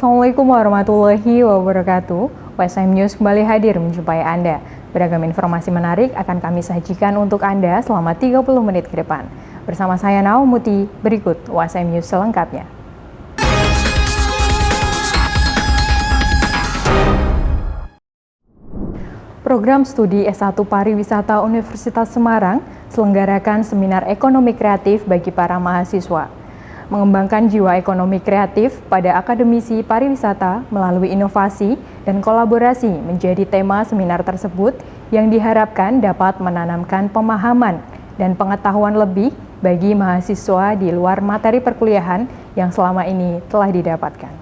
Assalamualaikum warahmatullahi wabarakatuh. WSM News kembali hadir menjumpai Anda. Beragam informasi menarik akan kami sajikan untuk Anda selama 30 menit ke depan. Bersama saya Naumuti, berikut WSM News selengkapnya. Program Studi S1 Pariwisata Universitas Semarang selenggarakan seminar ekonomi kreatif bagi para mahasiswa. Mengembangkan jiwa ekonomi kreatif pada akademisi pariwisata melalui inovasi dan kolaborasi menjadi tema seminar tersebut yang diharapkan dapat menanamkan pemahaman dan pengetahuan lebih bagi mahasiswa di luar materi perkuliahan yang selama ini telah didapatkan.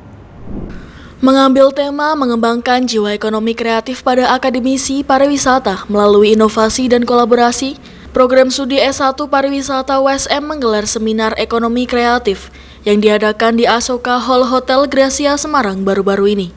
Mengambil tema mengembangkan jiwa ekonomi kreatif pada akademisi pariwisata melalui inovasi dan kolaborasi, Program Studi S1 Pariwisata WSM menggelar seminar ekonomi kreatif yang diadakan di Asoka Hall Hotel Gracia Semarang baru-baru ini.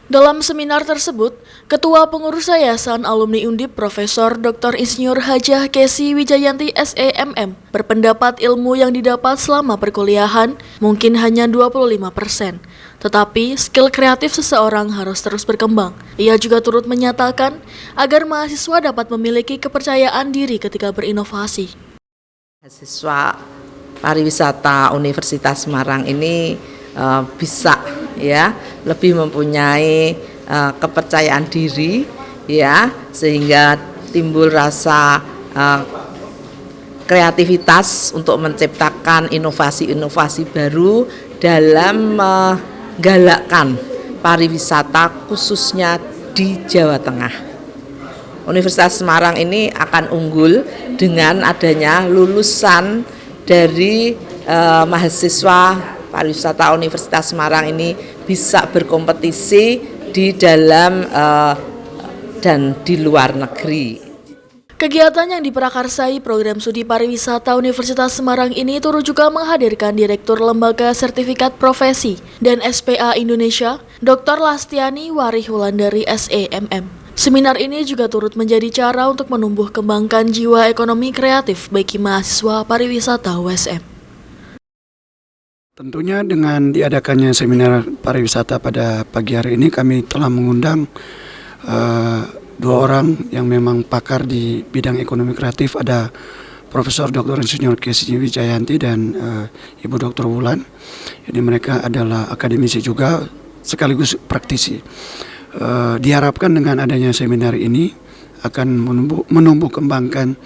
Dalam seminar tersebut, Ketua Pengurus Yayasan Alumni Undip Profesor Dr. Insinyur Hajah Kesi Wijayanti SEMM berpendapat ilmu yang didapat selama perkuliahan mungkin hanya 25%. Tetapi skill kreatif seseorang harus terus berkembang. Ia juga turut menyatakan agar mahasiswa dapat memiliki kepercayaan diri ketika berinovasi. Mahasiswa pariwisata Universitas Semarang ini bisa lebih mempunyai kepercayaan diri sehingga timbul rasa kreativitas untuk menciptakan inovasi-inovasi baru dalam menggalakkan pariwisata khususnya di Jawa Tengah. Universitas Semarang ini akan unggul dengan adanya lulusan dari mahasiswa pariwisata Universitas Semarang ini bisa berkompetisi di dalam dan di luar negeri. Kegiatan yang diprakarsai Program Studi Pariwisata Universitas Semarang ini turut juga menghadirkan Direktur Lembaga Sertifikat Profesi dan SPA Indonesia, Dr. Lastiani Warih Wulandari SEMM. Seminar ini juga turut menjadi cara untuk menumbuh kembangkan jiwa ekonomi kreatif bagi mahasiswa pariwisata WSM. Tentunya dengan diadakannya seminar pariwisata pada pagi hari ini kami telah mengundang dua orang yang memang pakar di bidang ekonomi kreatif, ada Profesor Dr. Insinyur Kesi Wijayanti dan Ibu Dr. Wulan. Jadi mereka adalah akademisi juga sekaligus praktisi. Diharapkan dengan adanya seminar ini akan menumbuh kembangkan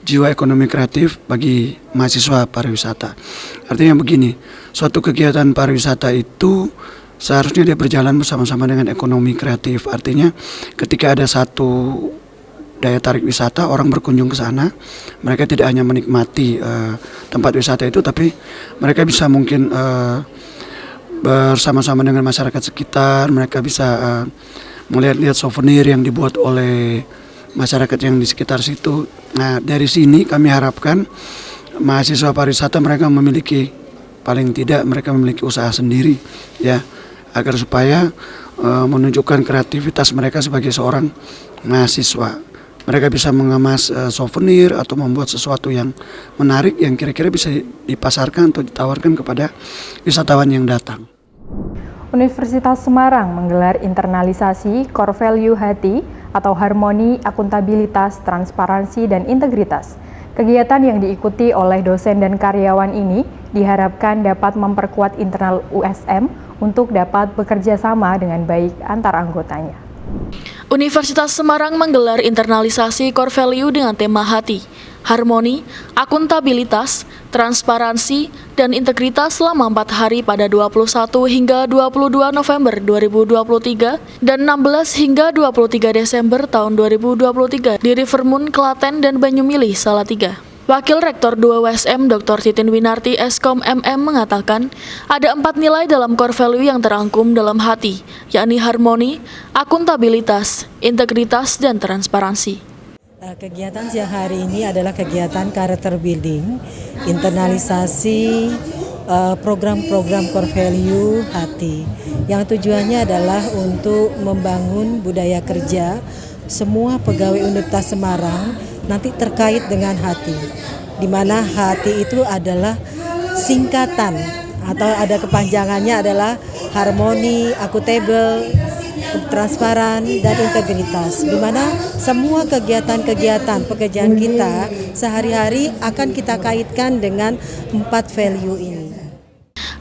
jiwa ekonomi kreatif bagi mahasiswa pariwisata. Artinya begini, suatu kegiatan pariwisata itu seharusnya dia berjalan bersama-sama dengan ekonomi kreatif. Artinya ketika ada satu daya tarik wisata, orang berkunjung ke sana, mereka tidak hanya menikmati tempat wisata itu, tapi mereka bisa mungkin bersama-sama dengan masyarakat sekitar, mereka bisa melihat-lihat souvenir yang dibuat oleh masyarakat yang di sekitar situ. Nah, dari sini kami harapkan mahasiswa pariwisata mereka memiliki, paling tidak mereka memiliki usaha sendiri agar supaya menunjukkan kreativitas mereka sebagai seorang mahasiswa. Mereka bisa mengemas souvenir atau membuat sesuatu yang menarik yang kira-kira bisa dipasarkan atau ditawarkan kepada wisatawan yang datang. Universitas Semarang menggelar internalisasi core value HATI atau harmoni, akuntabilitas, transparansi, dan integritas. Kegiatan yang diikuti oleh dosen dan karyawan ini diharapkan dapat memperkuat internal USM untuk dapat bekerja sama dengan baik antar anggotanya. Universitas Semarang menggelar internalisasi core value dengan tema hati, harmoni, akuntabilitas, transparansi, dan integritas selama 4 hari pada 21 hingga 22 November 2023 dan 16 hingga 23 Desember tahun 2023 di Rivermoon, Klaten, dan Banyumilih, Salatiga. Wakil Rektor 2 WSM Dr. Titin Winarti Eskom MM mengatakan ada 4 nilai dalam core value yang terangkum dalam hati, yakni harmoni, akuntabilitas, integritas, dan transparansi. Kegiatan siang hari ini adalah kegiatan character building, internalisasi program-program core value hati, yang tujuannya adalah untuk membangun budaya kerja semua pegawai Universitas Semarang nanti terkait dengan hati, di mana hati itu adalah singkatan atau ada kepanjangannya adalah harmoni, akuntabel, transparan, dan integritas, di mana semua kegiatan-kegiatan pekerjaan kita sehari-hari akan kita kaitkan dengan 4 value ini.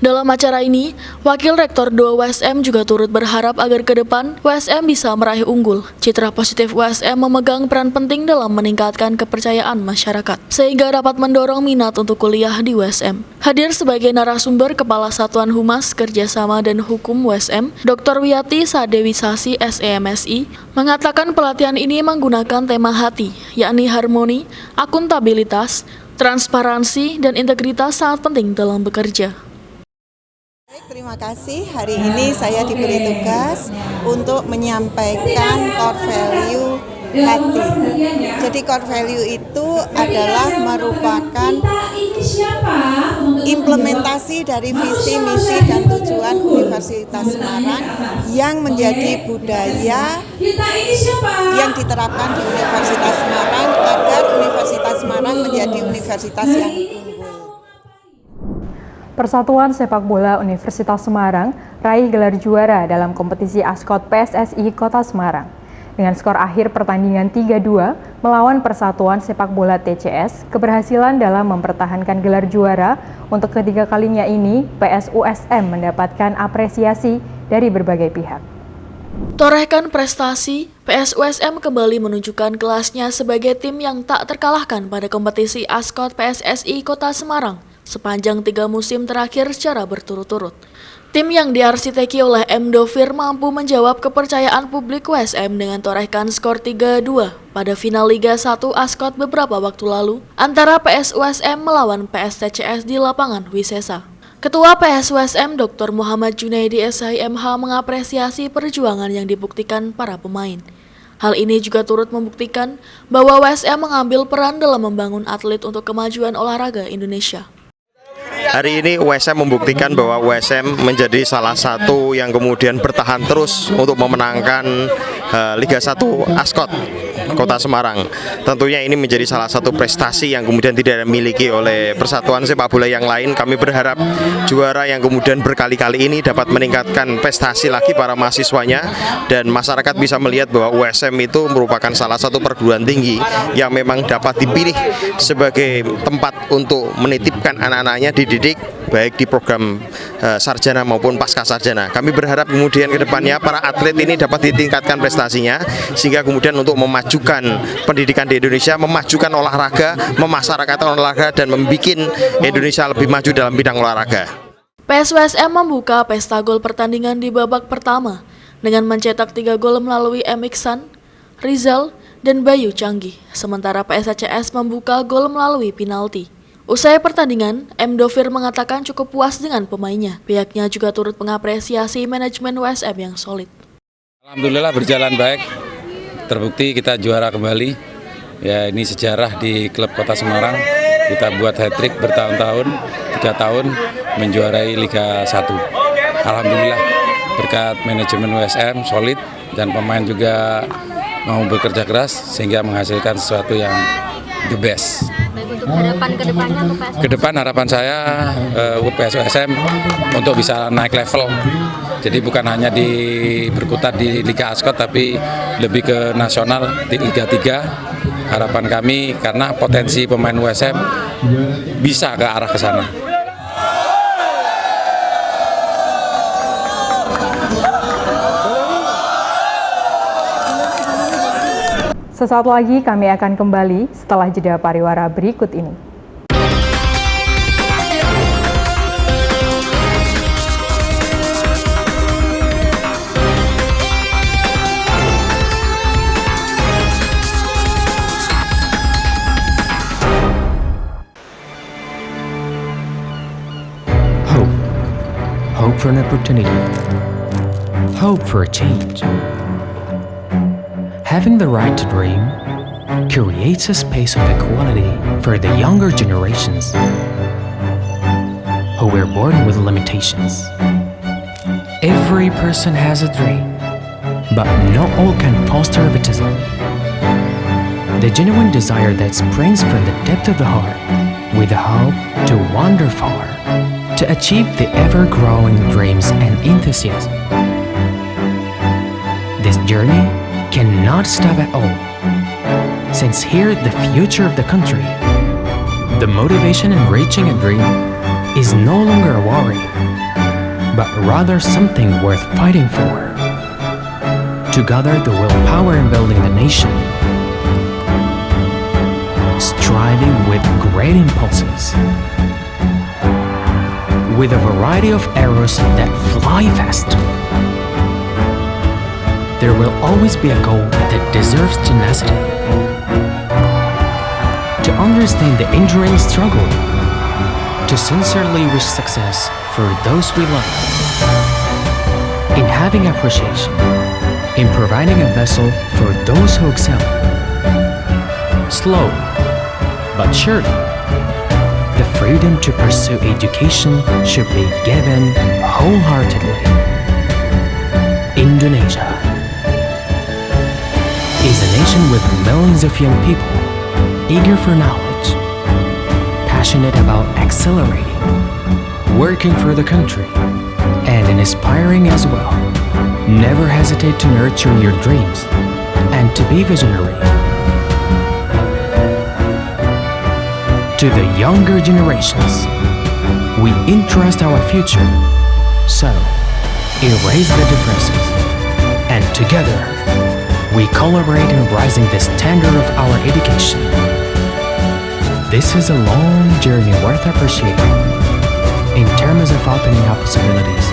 Dalam acara ini, Wakil Rektor 2 WSM juga turut berharap agar ke depan WSM bisa meraih unggul. Citra positif WSM memegang peran penting dalam meningkatkan kepercayaan masyarakat, sehingga dapat mendorong minat untuk kuliah di WSM. Hadir sebagai narasumber Kepala Satuan Humas Kerjasama dan Hukum WSM, Dr. Wiyati Sadewisasi SEMSI, mengatakan pelatihan ini menggunakan tema hati, yakni harmoni, akuntabilitas, transparansi, dan integritas sangat penting dalam bekerja. Terima kasih. Hari ini saya diberi tugas untuk menyampaikan core value hati. Jadi core value itu adalah merupakan implementasi dari visi, misi, dan tujuan Universitas Semarang yang menjadi budaya yang diterapkan di Universitas Semarang agar Universitas Semarang menjadi universitas yang unggul. Persatuan Sepak Bola Universitas Semarang raih gelar juara dalam kompetisi ASKOT PSSI Kota Semarang. Dengan skor akhir pertandingan 3-2 melawan Persatuan Sepak Bola TCS, keberhasilan dalam mempertahankan gelar juara untuk ketiga kalinya ini, PSUSM mendapatkan apresiasi dari berbagai pihak. Torehkan prestasi, PSUSM kembali menunjukkan kelasnya sebagai tim yang tak terkalahkan pada kompetisi ASKOT PSSI Kota Semarang sepanjang 3 musim terakhir secara berturut-turut. Tim yang diarsiteki oleh M. Dovir mampu menjawab kepercayaan publik WSM dengan torehkan skor 3-2 pada final Liga 1 ASKOT beberapa waktu lalu antara PSUSM melawan PSTCS di lapangan Wisesa. Ketua PSUSM Dr. Muhammad Junaidi SIMH mengapresiasi perjuangan yang dibuktikan para pemain. Hal ini juga turut membuktikan bahwa WSM mengambil peran dalam membangun atlet untuk kemajuan olahraga Indonesia. Hari ini WSM membuktikan bahwa WSM menjadi salah satu yang kemudian bertahan terus untuk memenangkan Liga 1 ASKOT Kota Semarang. Tentunya ini menjadi salah satu prestasi yang kemudian tidak dimiliki oleh persatuan sepak bola yang lain. Kami berharap juara yang kemudian berkali-kali ini dapat meningkatkan prestasi lagi para mahasiswanya dan masyarakat bisa melihat bahwa USM itu merupakan salah satu perguruan tinggi yang memang dapat dipilih sebagai tempat untuk menitipkan anak-anaknya dididik baik di program sarjana maupun pasca sarjana. Kami berharap kemudian ke depannya para atlet ini dapat ditingkatkan prestasinya sehingga kemudian untuk memajukan pendidikan di Indonesia, memajukan olahraga, memasyarakatkan olahraga dan membuat Indonesia lebih maju dalam bidang olahraga. PSUSM membuka pesta gol pertandingan di babak pertama dengan mencetak 3 gol melalui M. Iksan, Rizal, dan Bayu Canggih, sementara PSTCS membuka gol melalui penalti. Usai pertandingan, M. Dovir mengatakan cukup puas dengan pemainnya. Pihaknya juga turut mengapresiasi manajemen WSM yang solid. Alhamdulillah berjalan baik, terbukti kita juara kembali. Ya, ini sejarah di klub Kota Semarang. Kita buat hat-trick bertahun-tahun, 3 tahun menjuarai Liga 1. Alhamdulillah berkat manajemen WSM solid dan pemain juga mau bekerja keras sehingga menghasilkan sesuatu yang the best. Untuk harapan kedepannya untuk PSUSM? Kedepan harapan saya PSUSM untuk bisa naik level. Jadi bukan hanya berkutat di Liga ASKOT tapi lebih ke nasional di Liga 3. Harapan kami karena potensi pemain USM bisa ke arah ke sana. Sesaat lagi kami akan kembali setelah jeda pariwara berikut ini. Hope. Hope for an opportunity. Hope for a change. Having the right to dream creates a space of equality for the younger generations who were born with limitations. Every person has a dream, but not all can foster egotism. The genuine desire that springs from the depth of the heart with a hope to wander far, to achieve the ever-growing dreams and enthusiasm. This journey cannot stop at all, since here the future of the country, the motivation in reaching a dream is no longer a worry, but rather something worth fighting for. To gather the willpower in building the nation, striving with great impulses, with a variety of arrows that fly fast. There will always be a goal that deserves tenacity. To understand the enduring struggle, to sincerely wish success for those we love, in having appreciation, in providing a vessel for those who excel. Slow, but surely, the freedom to pursue education should be given wholeheartedly. Indonesia is a nation with millions of young people eager for knowledge, passionate about accelerating, working for the country, and inspiring as well. Never hesitate to nurture your dreams and to be visionary. To the younger generations, we entrust our future. So, erase the differences, and together, we collaborate in raising the standard of our education. This is a long journey worth appreciating in terms of opening up possibilities,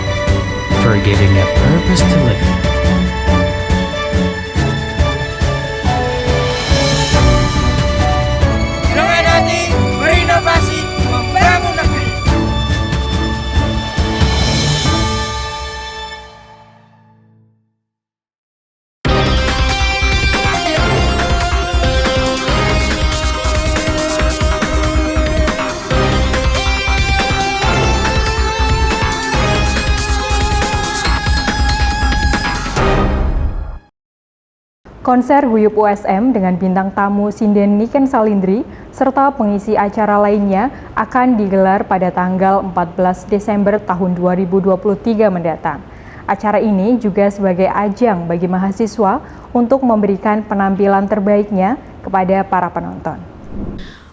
for giving a purpose to live. Dengan hati berinovasi membangun negeri. Konser Guyup USM dengan bintang tamu Sinden Niken Salindri serta pengisi acara lainnya akan digelar pada tanggal 14 Desember tahun 2023 mendatang. Acara ini juga sebagai ajang bagi mahasiswa untuk memberikan penampilan terbaiknya kepada para penonton.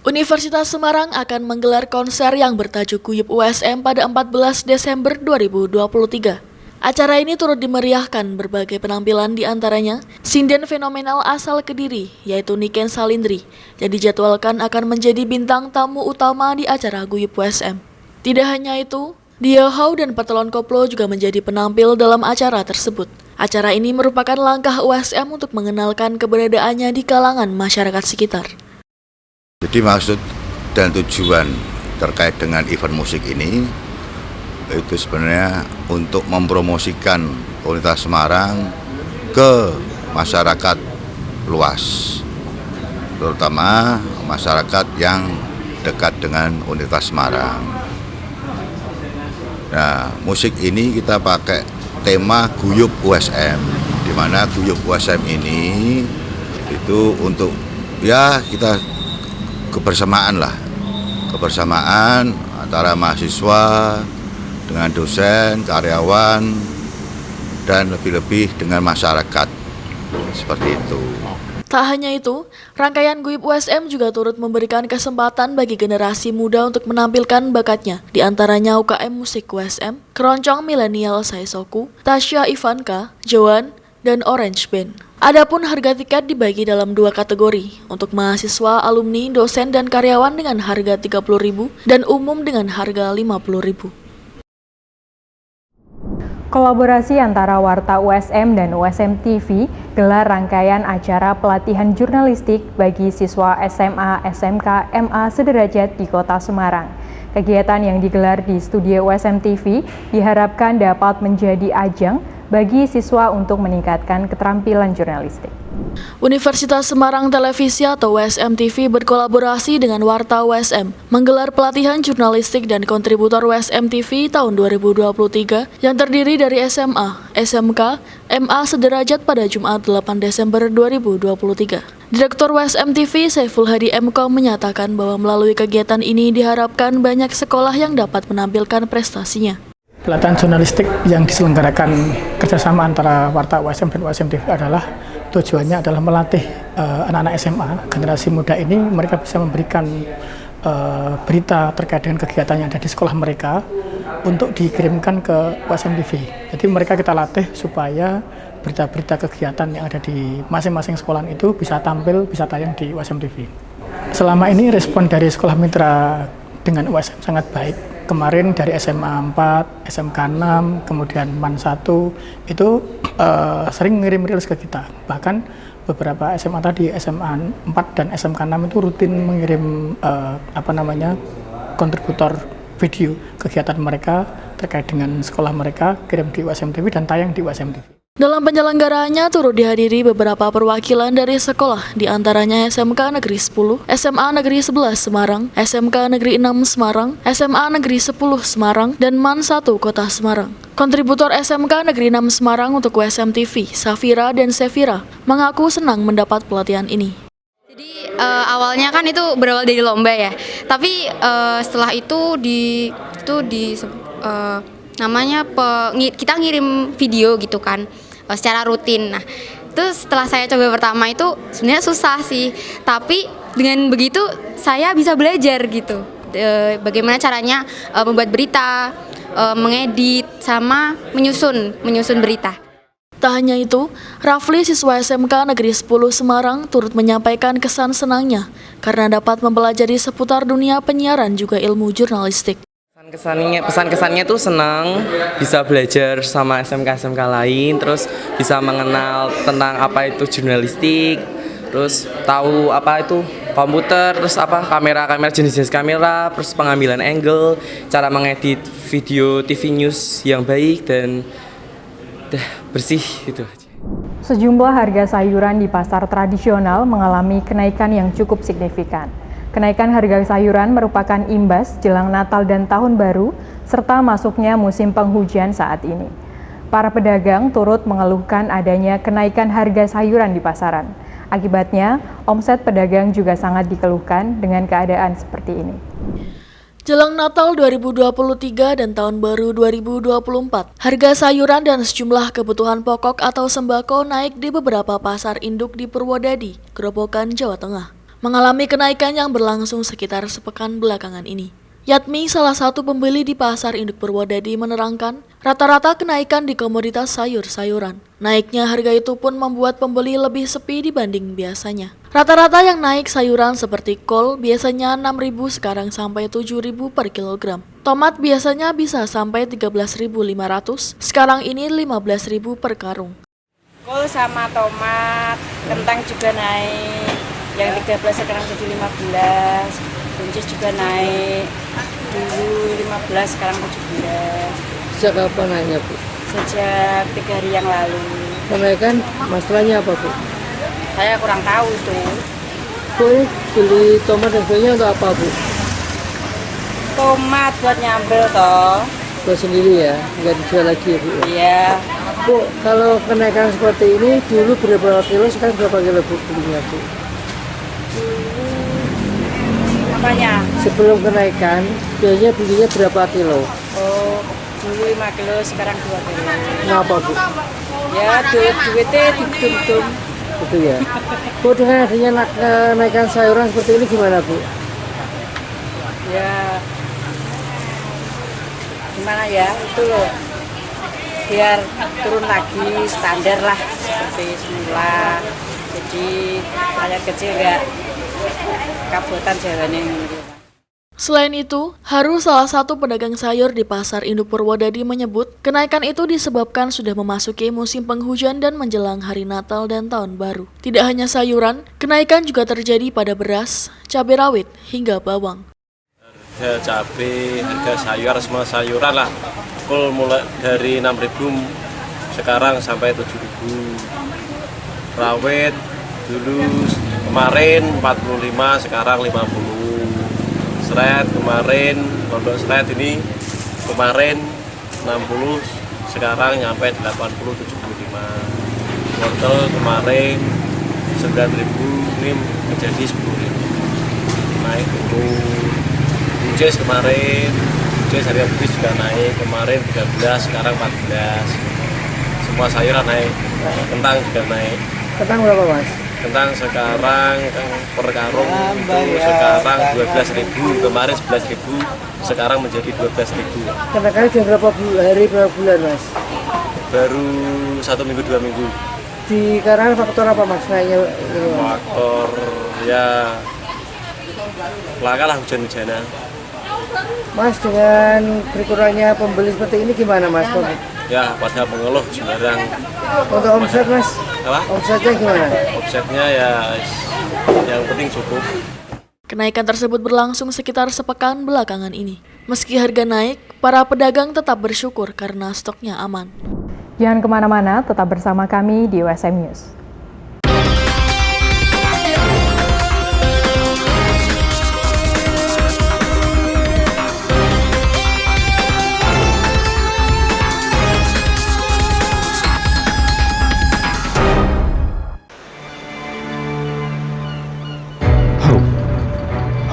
Universitas Semarang akan menggelar konser yang bertajuk Guyup USM pada 14 Desember 2023. Acara ini turut dimeriahkan berbagai penampilan, diantaranya sinden fenomenal asal Kediri, yaitu Niken Salindri, yang dijadwalkan akan menjadi bintang tamu utama di acara Guyup USM. Tidak hanya itu, Dio Hau dan Petelon Koplo juga menjadi penampil dalam acara tersebut. Acara ini merupakan langkah USM untuk mengenalkan keberadaannya di kalangan masyarakat sekitar. Jadi maksud dan tujuan terkait dengan event musik ini itu sebenarnya untuk mempromosikan Universitas Semarang ke masyarakat luas, terutama masyarakat yang dekat dengan Universitas Semarang. Nah, musik ini kita pakai tema Guyup USM, di mana Guyup USM ini itu untuk ya kita kebersamaan antara mahasiswa dengan dosen, karyawan, dan lebih-lebih dengan masyarakat, seperti itu. Tak hanya itu, rangkaian Guyup USM juga turut memberikan kesempatan bagi generasi muda untuk menampilkan bakatnya, di antaranya UKM Musik USM, Keroncong Milenial Saisoku, Tasya Ivanka, Joan, dan Orange Band. Adapun harga tiket dibagi dalam 2 kategori, untuk mahasiswa, alumni, dosen, dan karyawan dengan harga Rp30.000 dan umum dengan harga Rp50.000. Kolaborasi antara Warta USM dan USM TV gelar rangkaian acara pelatihan jurnalistik bagi siswa SMA, SMK, MA sederajat di Kota Semarang. Kegiatan yang digelar di studio USM TV diharapkan dapat menjadi ajang bagi siswa untuk meningkatkan keterampilan jurnalistik. Universitas Semarang Televisi atau USM TV berkolaborasi dengan Warta USM menggelar pelatihan jurnalistik dan kontributor USM TV tahun 2023 yang terdiri dari SMA, SMK, MA sederajat pada Jumat 8 Desember 2023. Direktur WSM TV Saiful Hadi MKOM menyatakan bahwa melalui kegiatan ini diharapkan banyak sekolah yang dapat menampilkan prestasinya. Pelatihan jurnalistik yang diselenggarakan kerjasama antara Warta WSM dan WSM TV adalah tujuannya adalah melatih anak-anak SMA, generasi muda ini mereka bisa memberikan berita terkait dengan kegiatan yang ada di sekolah mereka untuk dikirimkan ke WSM TV. Jadi mereka kita latih supaya berita-berita kegiatan yang ada di masing-masing sekolah itu bisa tampil, bisa tayang di WSM TV. Selama ini respon dari sekolah mitra dengan WSM sangat baik. Kemarin dari SMA 4, SMK 6, kemudian MAN 1 itu sering ngirim rilis ke kita. Bahkan beberapa SMA tadi, SMA 4 dan SMK 6 itu rutin mengirim kontributor video kegiatan mereka terkait dengan sekolah mereka, kirim di WSM TV dan tayang di WSM TV. Dalam penyelenggaraannya turut dihadiri beberapa perwakilan dari sekolah, diantaranya SMK Negeri 10, SMA Negeri 11 Semarang, SMK Negeri 6 Semarang, SMA Negeri 10 Semarang, dan MAN 1 Kota Semarang. Kontributor SMK Negeri 6 Semarang untuk WSM TV, Safira dan Sevira, mengaku senang mendapat pelatihan ini. Jadi awalnya kan itu berawal dari lomba ya, tapi setelah itu kita ngirim video gitu kan secara rutin. Nah, terus setelah saya coba pertama itu sebenarnya susah sih, tapi dengan begitu saya bisa belajar gitu bagaimana caranya membuat berita, mengedit sama menyusun berita. Tak hanya itu, Rafli siswa SMK Negeri 10 Semarang turut menyampaikan kesan senangnya karena dapat mempelajari seputar dunia penyiaran juga ilmu jurnalistik. Pesan kesannya tuh senang bisa belajar sama SMK lain, terus bisa mengenal tentang apa itu jurnalistik, terus tahu apa itu komputer, terus kamera jenis-jenis kamera, terus pengambilan angle, cara mengedit video TV news yang baik dan bersih gitu aja. Sejumlah harga sayuran di pasar tradisional mengalami kenaikan yang cukup signifikan. Kenaikan harga sayuran merupakan imbas jelang Natal dan Tahun Baru, serta masuknya musim penghujan saat ini. Para pedagang turut mengeluhkan adanya kenaikan harga sayuran di pasaran. Akibatnya, omset pedagang juga sangat dikeluhkan dengan keadaan seperti ini. Jelang Natal 2023 dan Tahun Baru 2024, harga sayuran dan sejumlah kebutuhan pokok atau sembako naik di beberapa pasar induk di Purwodadi, Grobogan, Jawa Tengah. Mengalami kenaikan yang berlangsung sekitar sepekan belakangan ini. Yatmi, salah satu pembeli di pasar induk Purwodadi, menerangkan rata-rata kenaikan di komoditas sayur-sayuran. Naiknya harga itu pun membuat pembeli lebih sepi dibanding biasanya. Rata-rata yang naik sayuran seperti kol biasanya 6.000 sekarang sampai 7.000 per kilogram. Tomat biasanya bisa sampai 13.500, sekarang ini 15.000 per karung. Kol sama tomat, kentang juga naik. Yang 13 sekarang jadi 15, buncis juga naik, dulu 15 sekarang 17. Sejak kapan naiknya, Bu? Sejak 3 hari yang lalu. Kenaikan masalahnya apa, Bu? Saya kurang tahu tuh. Bu, beli tomat dan sebagainya untuk apa, Bu? Tomat buat nyambel toh. Buat sendiri ya, nggak dijual lagi ya, Bu? Iya. Bu, kalau kenaikan seperti ini dulu berapa kilo, sekarang berapa kilo, Bu, belinya, Bu? Apanya? Sebelum kenaikan, biasanya belinya berapa kilo? Oh, dulu 5 kilo, sekarang 2 kilo. Kenapa, Bu? Ya, duitnya didum-dum. Itu ya. Bu, dengan adanya kenaikan sayuran seperti ini gimana, Bu? Ya, gimana ya, itu loh. Biar turun lagi, standar lah, seperti semula. Jadi, rakyat kecil nggak kabutan jalannya. Selain itu, Haru, salah satu pedagang sayur di pasar induk Purwodadi, menyebut kenaikan itu disebabkan sudah memasuki musim penghujan dan menjelang hari Natal dan Tahun Baru. Tidak hanya sayuran, kenaikan juga terjadi pada beras, cabai rawit, hingga bawang. Harga cabai, harga sayur, semua sayuran lah. Kol mulai dari 6.000 sekarang sampai 7.000. Rawit dulu kemarin 45, sekarang 50. Serat kemarin, pondok serat ini kemarin 60, sekarang nyampe 80-75. Wortel kemarin 9.000 ini menjadi 10.000. Naik turun. Buncis kemarin, buncis harga buncis juga naik, kemarin 13, sekarang 14. Semua sayuran naik, kentang juga naik. Kentang berapa Mas? Kentang sekarang per karung itu sekarang 12.000, kemarin 11.000, sekarang menjadi 12.000. Kentangnya sudah berapa hari, berapa bulan Mas? Baru 1 minggu 2 minggu. Dikarenakan faktor apa Mas naiknya? Faktor ya langka lah, hujan-hujanan. Mas, dengan berkurangnya pembeli seperti ini gimana Mas? Ya pada mengeluh sembarang. Untuk omset Mas? Apa? Omsetnya gimana? Omsetnya ya yang penting cukup. Kenaikan tersebut berlangsung sekitar sepekan belakangan ini. Meski harga naik, para pedagang tetap bersyukur karena stoknya aman. Jangan kemana-mana, tetap bersama kami di USM News.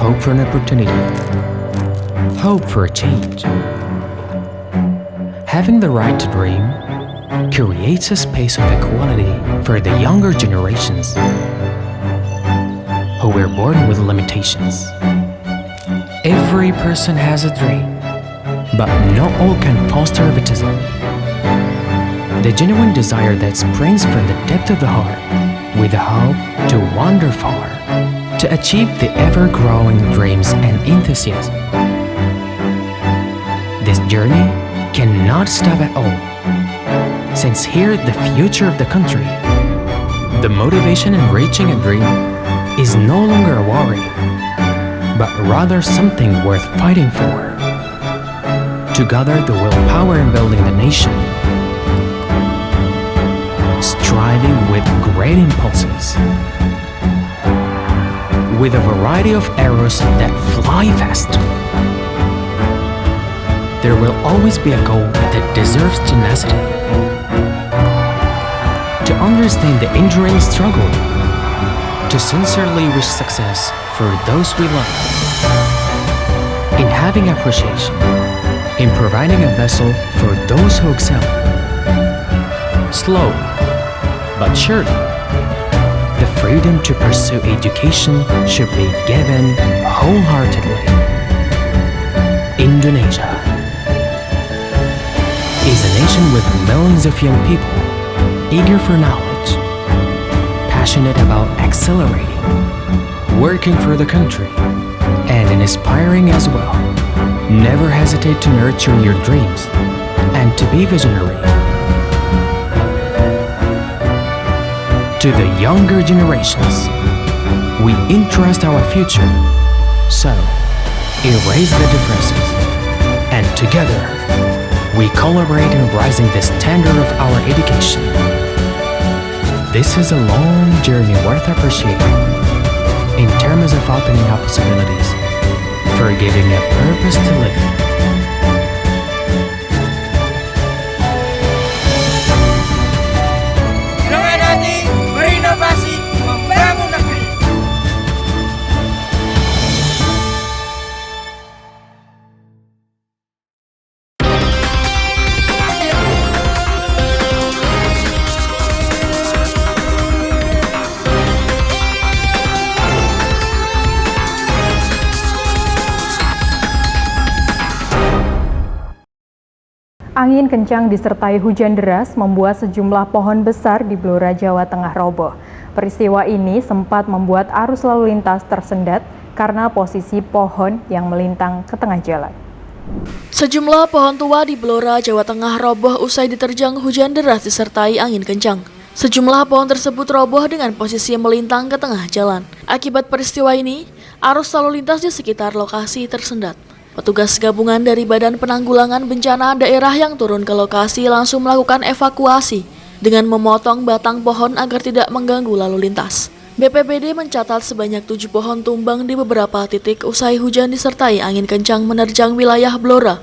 Hope for an opportunity. Hope for a change. Having the right to dream creates a space of equality for the younger generations who were born with limitations. Every person has a dream, but not all can foster egotism. The genuine desire that springs from the depth of the heart, with the hope to wander far, to achieve the ever-growing dreams and enthusiasm. This journey cannot stop at all, since here the future of the country, the motivation in reaching a dream is no longer a worry, but rather something worth fighting for. To gather the willpower in building the nation, striving with great impulses, with a variety of arrows that fly fast. There will always be a goal that deserves tenacity. To understand the enduring struggle, to sincerely wish success for those we love. In having appreciation, in providing a vessel for those who excel. Slow, but surely, the freedom to pursue education should be given wholeheartedly. Indonesia is a nation with millions of young people eager for knowledge, passionate about accelerating, working for the country, and inspiring as well. Never hesitate to nurture your dreams and to be visionary. To the younger generations, we entrust our future. So, erase the differences, and together, we collaborate in raising the standard of our education. This is a long journey worth appreciating in terms of opening up possibilities, for giving a purpose to live. Dengan hati berinovasi membangun negeri. Angin kencang disertai hujan deras membuat sejumlah pohon besar di Blora, Jawa Tengah roboh. Peristiwa ini sempat membuat arus lalu lintas tersendat karena posisi pohon yang melintang ke tengah jalan. Sejumlah pohon tua di Blora, Jawa Tengah roboh usai diterjang hujan deras disertai angin kencang. Sejumlah pohon tersebut roboh dengan posisi melintang ke tengah jalan. Akibat peristiwa ini, arus lalu lintas di sekitar lokasi tersendat. Petugas gabungan dari Badan Penanggulangan Bencana Daerah yang turun ke lokasi langsung melakukan evakuasi dengan memotong batang pohon agar tidak mengganggu lalu lintas. BPBD mencatat sebanyak 7 pohon tumbang di beberapa titik usai hujan disertai angin kencang menerjang wilayah Blora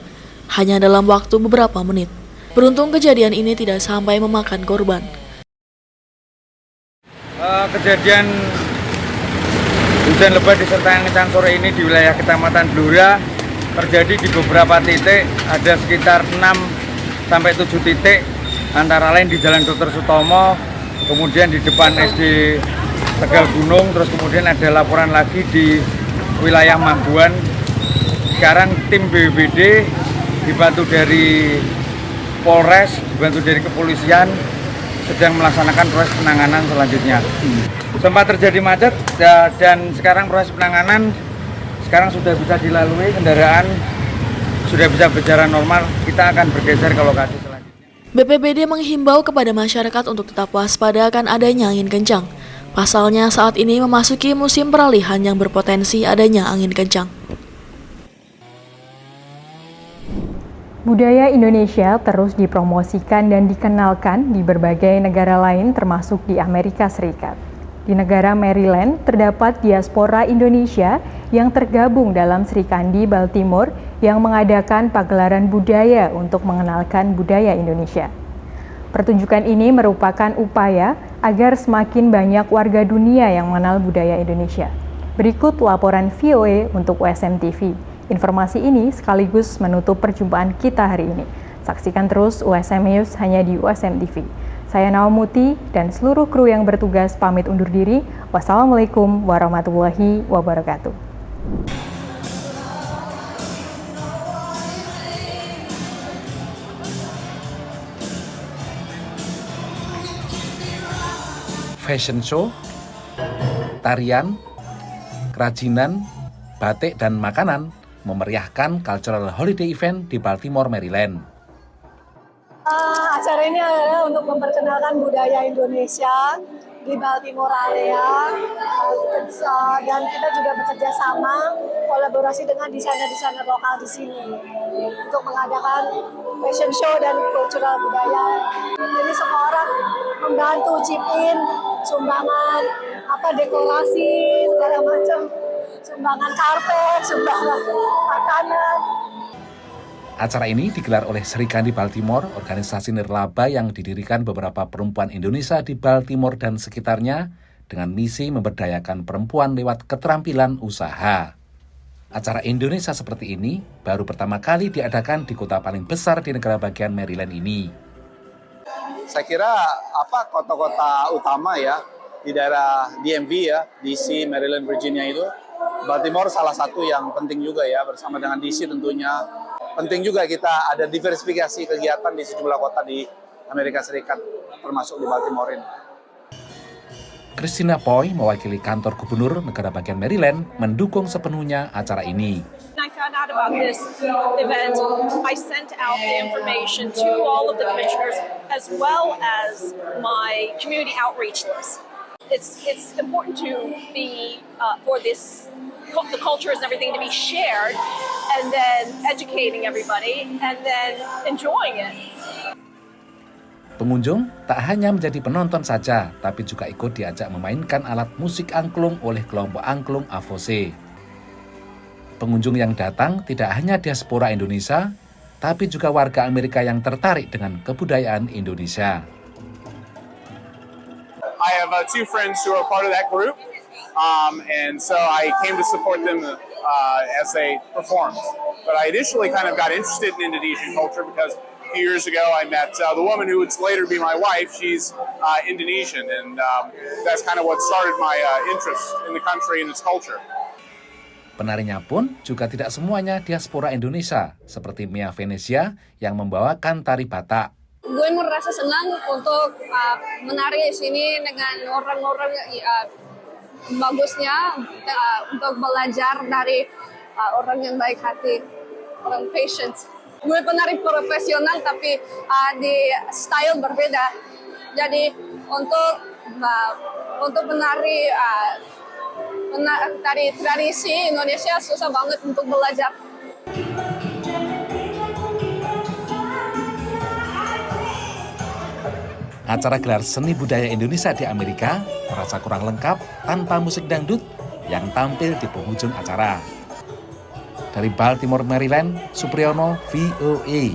hanya dalam waktu beberapa menit. Beruntung kejadian ini tidak sampai memakan korban. Kejadian hujan lebat disertai angin kencang sore ini di wilayah Kecamatan Blora terjadi di beberapa titik, ada sekitar 6-7 titik, antara lain di Jalan Dr. Sutomo, kemudian di depan SD Tegal Gunung, terus kemudian ada laporan lagi di wilayah Mambuan. Sekarang tim BPBD dibantu dari Polres, dibantu dari kepolisian, sedang melaksanakan proses penanganan selanjutnya. Sempat terjadi macet dan sekarang proses penanganan sekarang sudah bisa dilalui, kendaraan sudah bisa berjalan normal. Kita akan bergeser ke lokasi selanjutnya. BPBD menghimbau kepada masyarakat untuk tetap waspada akan adanya angin kencang. Pasalnya saat ini memasuki musim peralihan yang berpotensi adanya angin kencang. Budaya Indonesia terus dipromosikan dan dikenalkan di berbagai negara lain termasuk di Amerika Serikat. Di negara Maryland terdapat diaspora Indonesia yang tergabung dalam Sri Kandi Baltimore yang mengadakan pagelaran budaya untuk mengenalkan budaya Indonesia. Pertunjukan ini merupakan upaya agar semakin banyak warga dunia yang mengenal budaya Indonesia. Berikut laporan VOA untuk USM TV. Informasi ini sekaligus menutup perjumpaan kita hari ini. Saksikan terus USM News hanya di USM TV. Saya Naomuti dan seluruh kru yang bertugas pamit undur diri. Wassalamualaikum warahmatullahi wabarakatuh. Fashion show, tarian, kerajinan, batik, dan makanan memeriahkan Cultural Holiday Event di Baltimore, Maryland. Acara ini adalah untuk memperkenalkan budaya Indonesia di Baltimore area, dan kita juga bekerja sama kolaborasi dengan desainer-desainer lokal di sini untuk mengadakan fashion show dan cultural budaya. Jadi semua orang membantu chip in, sumbangan dekorasi segala macam, sumbangan karpet, sumbangan makanan. Acara ini digelar oleh Sri Kandi Baltimore, organisasi nirlaba yang didirikan beberapa perempuan Indonesia di Baltimore dan sekitarnya dengan misi memberdayakan perempuan lewat keterampilan usaha. Acara Indonesia seperti ini baru pertama kali diadakan di kota paling besar di negara bagian Maryland ini. Saya kira kota-kota utama ya di daerah DMV ya, DC, Maryland, Virginia itu, Baltimore salah satu yang penting juga ya, bersama dengan DC tentunya. Penting juga kita ada diversifikasi kegiatan di sejumlah kota di Amerika Serikat, termasuk di Baltimore ini. Christina Poi, mewakili kantor gubernur negara bagian Maryland, mendukung sepenuhnya acara ini. I found out about this event, I sent out the information to all of the commissioners as well as my community outreach list. It's important to be for this the cultures and everything to be shared, and then educating everybody, and then enjoying it. Pengunjung tak hanya menjadi penonton saja, tapi juga ikut diajak memainkan alat musik angklung oleh kelompok angklung Avose. Pengunjung yang datang tidak hanya diaspora Indonesia, tapi juga warga Amerika yang tertarik dengan kebudayaan Indonesia. I have two friends who are part of that group. And so I came to support them as they performed. But I initially kind of got interested in Indonesian culture because a few years ago I met the woman who would later be my wife. She's Indonesian, and that's kind of what started my interest in the country and its culture. Penarinya pun juga tidak semuanya diaspora Indonesia, seperti Mia Venesia yang membawakan tari Batak. Gue merasa senang untuk menari di sini dengan orang-orang bagusnya, untuk belajar dari orang yang baik hati, orang patient. Gue penari profesional tapi di style berbeda. Jadi untuk menari tari tradisi Indonesia susah banget untuk belajar. Acara gelar seni budaya Indonesia di Amerika terasa kurang lengkap tanpa musik dangdut yang tampil di penghujung acara. Dari Baltimore, Maryland, Supriyono, VOA.